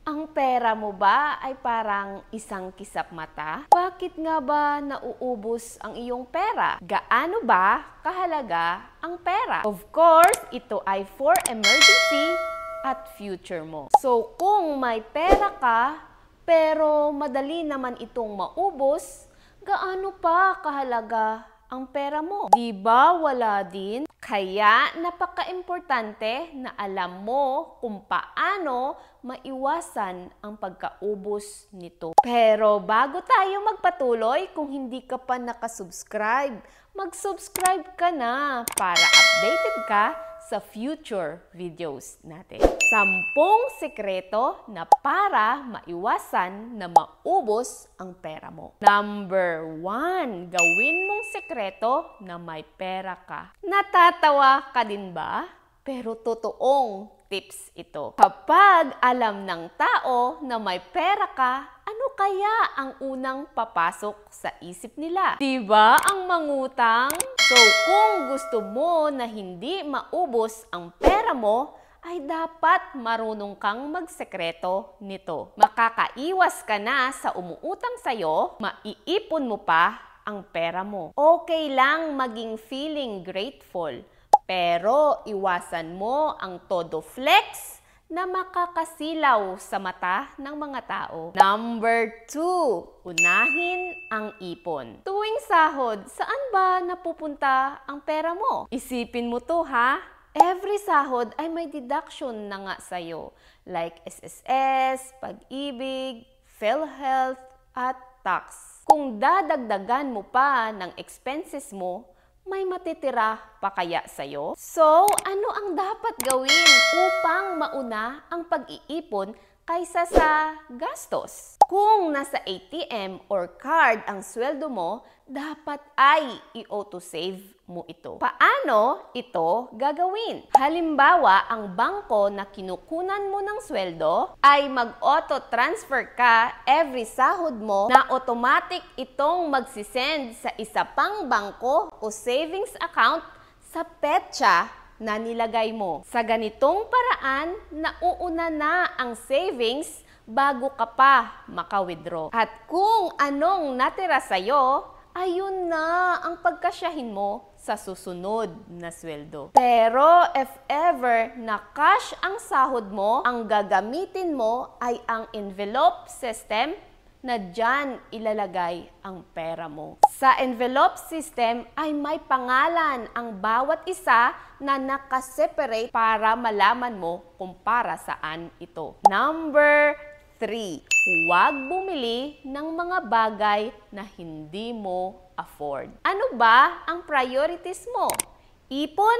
Ang pera mo ba ay parang isang kisap mata? Bakit nga ba nauubos ang iyong pera? Gaano ba kahalaga ang pera? Of course, ito ay for emergency at future mo. So, kung may pera ka, pero madali naman itong maubos, gaano pa kahalaga ang pera mo? Di ba wala din? Kaya napaka-importante na alam mo kung paano maiwasan ang pagkaubos nito. Pero bago tayo magpatuloy, kung hindi ka pa nakasubscribe, mag-subscribe ka na para updated ka sa future videos natin. 10 sekreto na para maiwasan na maubos ang pera mo. Number 1, gawin mong sekreto na may pera ka. Natatawa ka din ba? Pero totoong tips ito. Kapag alam ng tao na may pera ka, ano kaya ang unang papasok sa isip nila? Diba ang mangutang? So, kung gusto mo na hindi maubos ang pera mo, ay dapat marunong kang magsekreto nito. Makakaiwas ka na sa umuutang sa'yo, maiipon mo pa ang pera mo. Okay lang maging feeling grateful, pero iwasan mo ang todo flex na makakasilaw sa mata ng mga tao. Number 2, unahin ang ipon. Tuwing sahod, saan ba napupunta ang pera mo? Isipin mo to ha. Every sahod ay may deduction na nga sa'yo. Like SSS, Pag-ibig, PhilHealth, at tax. Kung dadagdagan mo pa ng expenses mo, may matitira pa kaya sa'yo? So, ano ang dapat gawin upang mauna ang pag-iipon kaysa sa gastos? Kung nasa ATM or card ang sweldo mo, dapat ay i-auto-save mo ito. Paano ito gagawin? Halimbawa, ang bangko na kinukunan mo ng sweldo ay mag-auto-transfer ka every sahod mo na automatic itong magsisend sa isa pang bangko o savings account sa petsa na nilagay mo. Sa ganitong paraan, nauuna na ang savings bago ka pa maka-withdraw. At kung anong natira sa'yo, ayun na ang pagkasyahin mo sa susunod na sweldo. Pero if ever na cash ang sahod mo, ang gagamitin mo ay ang envelope system na dyan ilalagay ang pera mo. Sa envelope system ay may pangalan ang bawat isa na nakaseparate para malaman mo kung para saan ito. Number 3, huwag bumili ng mga bagay na hindi mo afford. Ano ba ang priorities mo? Ipon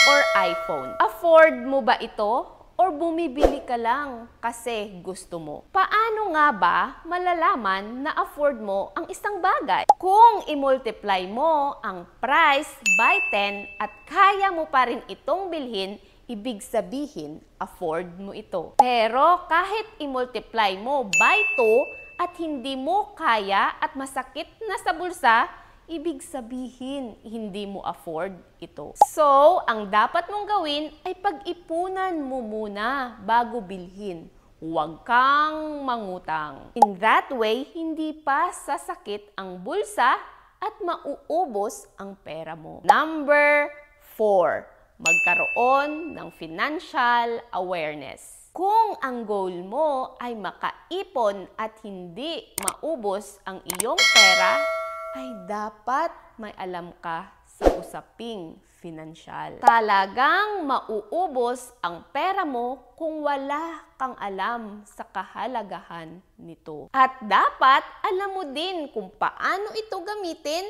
or iPhone? Afford mo ba ito? Or bumibili ka lang kasi gusto mo? Paano nga ba malalaman na afford mo ang isang bagay? Kung i-multiply mo ang price by 10 at kaya mo pa rin itong bilhin, ibig sabihin, afford mo ito. Pero kahit i-multiply mo by 2 at hindi mo kaya at masakit na sa bulsa, ibig sabihin, hindi mo afford ito. So, ang dapat mong gawin ay pag-ipunan mo muna bago bilhin. Huwag kang mangutang. In that way, hindi pa sasakit ang bulsa at mauubos ang pera mo. Number 4, magkaroon ng financial awareness. Kung ang goal mo ay makaipon at hindi maubos ang iyong pera, ay dapat may alam ka sa usaping pinansyal. Talagang mauubos ang pera mo kung wala kang alam sa kahalagahan nito. At dapat alam mo din kung paano ito gamitin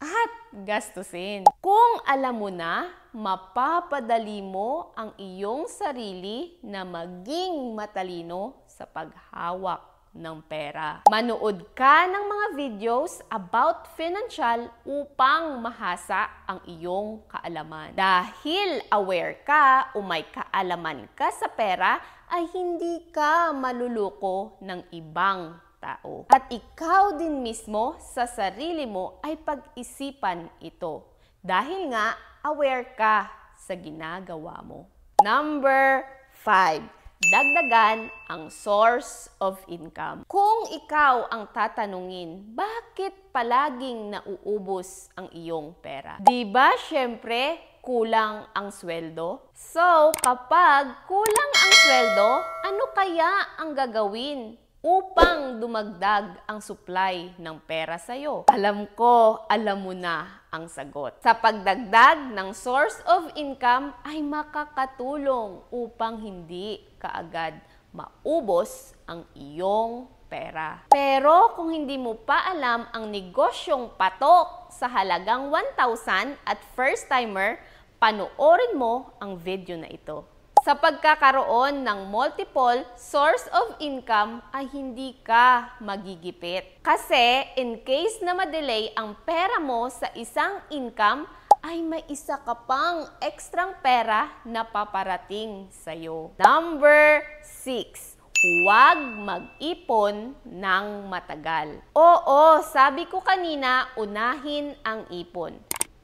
at gastusin. Kung alam mo na, mapapadali mo ang iyong sarili na maging matalino sa paghawak ng pera. Manood ka ng mga videos about financial upang mahasa ang iyong kaalaman. Dahil aware ka o may kaalaman ka sa pera, ay hindi ka maluluko ng ibang tao. At ikaw din mismo sa sarili mo ay pag-isipan ito. Dahil nga, aware ka sa ginagawa mo. Number 5. dagdagan ang source of income. Kung ikaw ang tatanungin, bakit palaging nauubos ang iyong pera? Diba syempre, kulang ang sweldo? So, kapag kulang ang sweldo, ano kaya ang gagawin upang dumagdag ang supply ng pera sa'yo? Alam ko, alam mo na ang sagot. Sa pagdagdag ng source of income ay makakatulong upang hindi kaagad maubos ang iyong pera. Pero kung hindi mo pa alam ang negosyong patok sa halagang 1,000 at first timer, panoorin mo ang video na ito. Sa pagkakaroon ng multiple source of income ay hindi ka magigipit. Kasi in case na ma-delay ang pera mo sa isang income, ay may isa ka pang ekstrang pera na paparating sa'yo. Number 6. Huwag mag-ipon ng matagal. Oo, sabi ko kanina, unahin ang ipon.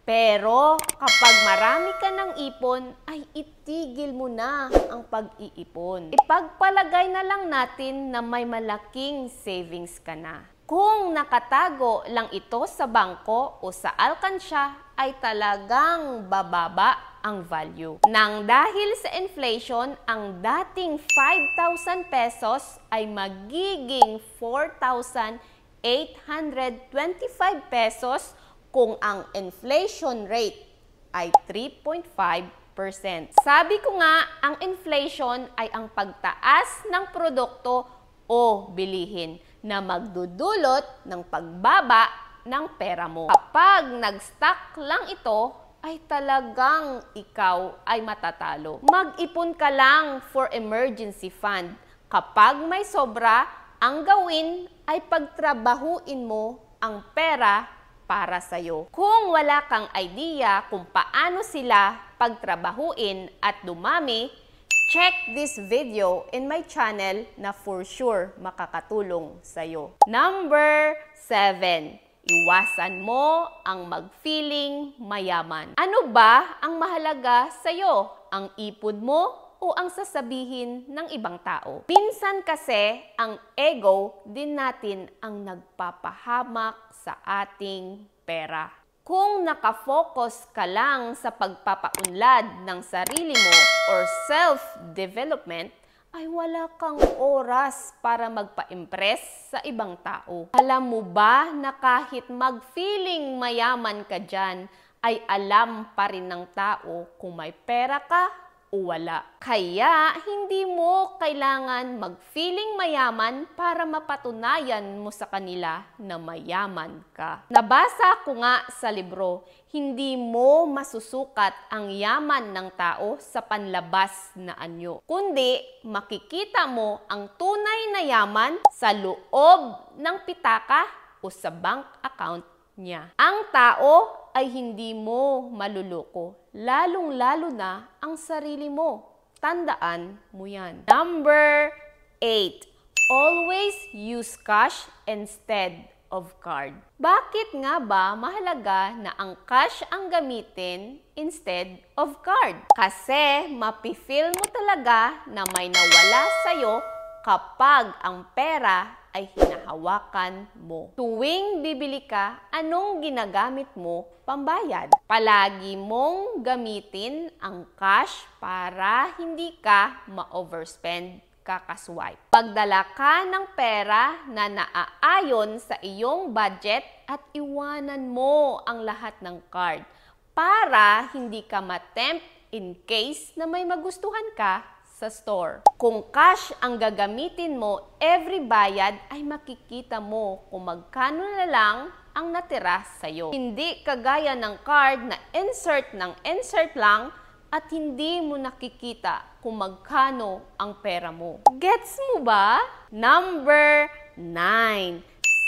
Pero kapag marami ka ng ipon, ay itigil mo na ang pag-iipon. Ipagpalagay na lang natin na may malaking savings ka na. Kung nakatago lang ito sa bangko o sa alkansya, ay talagang bababa ang value. Nang dahil sa inflation, ang dating 5,000 pesos ay magiging 4,825 pesos kung ang inflation rate ay 3.5%. Sabi ko nga, ang inflation ay ang pagtaas ng produkto o bilihin na magdudulot ng pagbaba ng pera mo. Kapag nag-stock lang ito, ay talagang ikaw ay matatalo. Mag-ipon ka lang for emergency fund. Kapag may sobra, ang gawin ay pagtrabahuin mo ang pera para sa'yo. Kung wala kang idea kung paano sila pagtrabahuin at dumami, check this video in my channel na for sure makakatulong sa'yo. Number 7. Iwasan mo ang mag-feeling mayaman. Ano ba ang mahalaga sa'yo? Ang ipon mo o ang sasabihin ng ibang tao? Minsan kasi, ang ego din natin ang nagpapahamak sa ating pera. Kung nakafocus ka lang sa pagpapaunlad ng sarili mo or self-development, ay wala kang oras para magpa-impress sa ibang tao. Alam mo ba na kahit mag-feeling mayaman ka dyan, ay alam pa rin ng tao kung may pera ka o wala. Kaya, hindi mo kailangan mag-feeling mayaman para mapatunayan mo sa kanila na mayaman ka. Nabasa ko nga sa libro, hindi mo masusukat ang yaman ng tao sa panlabas na anyo, kundi makikita mo ang tunay na yaman sa loob ng pitaka o sa bank account niya. Ang tao ay hindi mo maluloko, lalong-lalo na ang sarili mo. Tandaan mo yan. Number 8. Always use cash instead of card. Bakit nga ba mahalaga na ang cash ang gamitin instead of card? Kasi mapifeel mo talaga na may nawala sa'yo kapag ang pera ay hinahawakan mo. Tuwing bibili ka, anong ginagamit mo pambayad? Palagi mong gamitin ang cash para hindi ka ma-overspend kakaswipe. Pagdala ka ng pera na naaayon sa iyong budget at iwanan mo ang lahat ng card para hindi ka matempt in case na may magustuhan ka sa store. Kung cash ang gagamitin mo, every bayad ay makikita mo kung magkano na lang ang natira sa'yo. Hindi kagaya ng card na insert ng insert lang at hindi mo nakikita kung magkano ang pera mo. Gets mo ba? Number 9.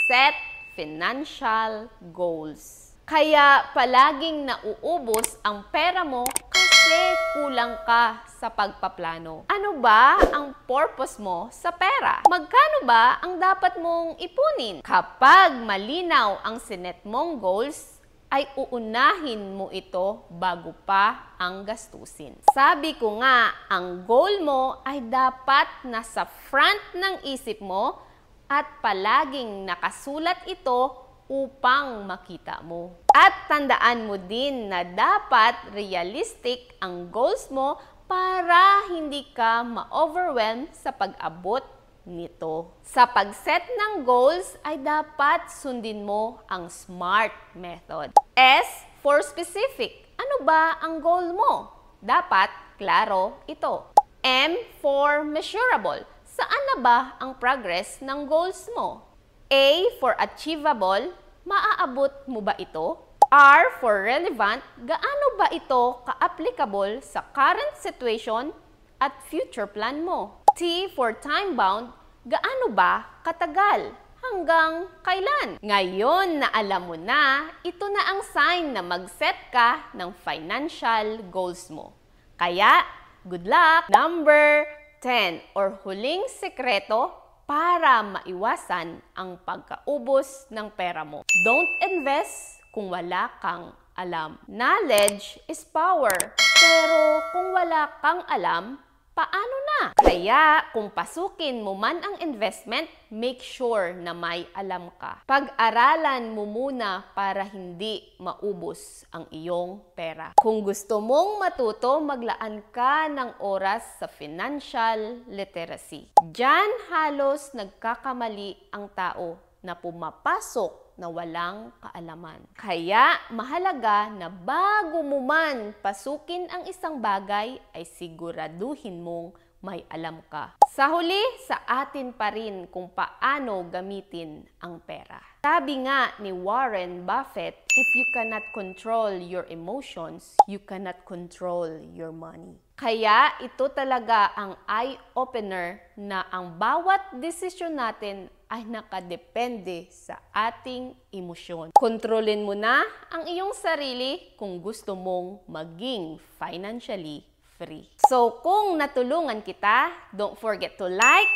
Set financial goals. Kaya palaging nauubos ang pera mo kasi kulang ka sa pagpaplano. Ano ba ang purpose mo sa pera? Magkano ba ang dapat mong ipunin? Kapag malinaw ang sinet mong goals, ay uunahin mo ito bago pa ang gastusin. Sabi ko nga, ang goal mo ay dapat nasa front ng isip mo at palaging nakasulat ito upang makita mo. At tandaan mo din na dapat realistic ang goals mo para hindi ka ma-overwhelm sa pag-abot nito. Sa pag-set ng goals ay dapat sundin mo ang SMART method. S for specific. Ano ba ang goal mo? Dapat klaro ito. M for measurable. Saan na ba ang progress ng goals mo? A for achievable. Maaabot mo ba ito? R for relevant. Gaano ba ito ka-applicable sa current situation at future plan mo? T for time-bound, gaano ba katagal? Hanggang kailan? Ngayon na alam mo na, ito na ang sign na mag-set ka ng financial goals mo. Kaya, good luck! Number 10 or huling sekreto para maiwasan ang pagkaubos ng pera mo. Don't invest kung wala kang alam. Knowledge is power. Pero kung wala kang alam, paano na? Kaya kung pasukin mo man ang investment, make sure na may alam ka. Pag-aralan mo muna para hindi maubos ang iyong pera. Kung gusto mong matuto, maglaan ka ng oras sa financial literacy. Diyan halos nagkakamali ang tao na pumapasok na walang kaalaman. Kaya mahalaga na bago mo man pasukin ang isang bagay ay siguraduhin mong may alam ka. Sa huli, sa atin pa rin kung paano gamitin ang pera. Sabi nga ni Warren Buffett, if you cannot control your emotions, you cannot control your money. Kaya ito talaga ang eye-opener na ang bawat desisyon natin ay nakadepende sa ating emosyon. Kontrolin mo na ang iyong sarili kung gusto mong maging financially free. So kung natulungan kita, don't forget to like,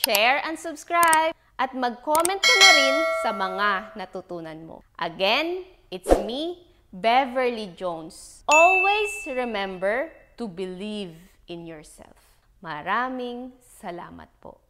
share, and subscribe. At mag-comment ka na rin sa mga natutunan mo. Again, it's me, Beverly Jones. Always remember to believe in yourself. Maraming salamat po.